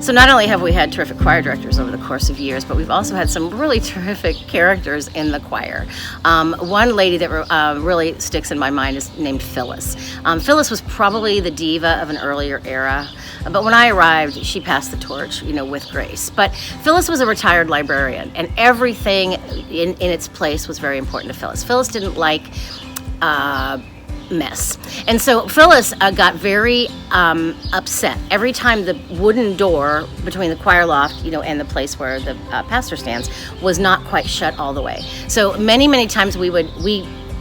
So not only have we had terrific choir directors over the course of years, but we've also had some really terrific characters in the choir. One lady that really sticks in my mind is named Phyllis. Phyllis was probably the diva of an earlier era, but when I arrived, she passed the torch, with grace. But Phyllis was a retired librarian, and everything in its place was very important to Phyllis. Phyllis didn't like mess. And so Phyllis got very upset every time the wooden door between the choir loft, and the place where the pastor stands was not quite shut all the way. So many times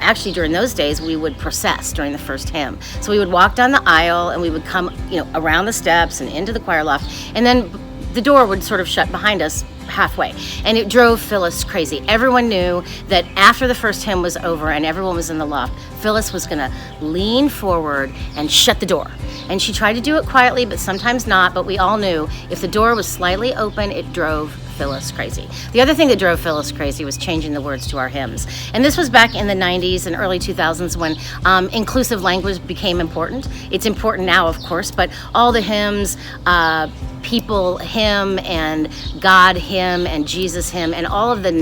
actually during those days we would process during the first hymn. So we would walk down the aisle and we would come, around the steps and into the choir loft, and then the door would sort of shut behind us halfway, and it drove Phyllis crazy. Everyone knew that after the first hymn was over and everyone was in the loft, Phyllis was gonna lean forward and shut the door. And she tried to do it quietly, but sometimes not, but we all knew if the door was slightly open, it drove Phyllis crazy. The other thing that drove Phyllis crazy was changing the words to our hymns. And this was back in the 90s and early 2000s when inclusive language became important. It's important now, of course, but all the hymns, people hymn and God hymn and Jesus hymn and all of the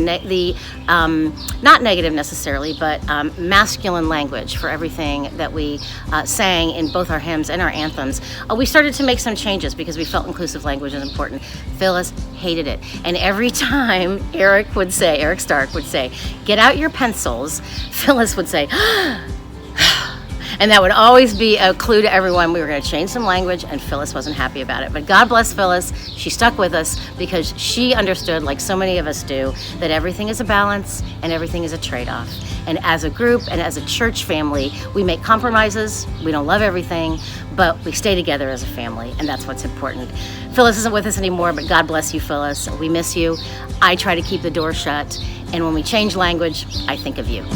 not negative necessarily, but masculine language for everything that we sang in both our hymns and our anthems. We started to make some changes because we felt inclusive language is important. Phyllis hated it. And every time Eric Stark would say, "Get out your pencils," Phyllis would say, and that would always be a clue to everyone we were going to change some language, and Phyllis wasn't happy about it. But God bless Phyllis. She stuck with us because she understood, like so many of us do, that everything is a balance and everything is a trade-off. And as a group and as a church family, we make compromises. We don't love everything, but we stay together as a family, and that's what's important. Phyllis isn't with us anymore, but God bless you, Phyllis. We miss you. I try to keep the door shut, and when we change language, I think of you.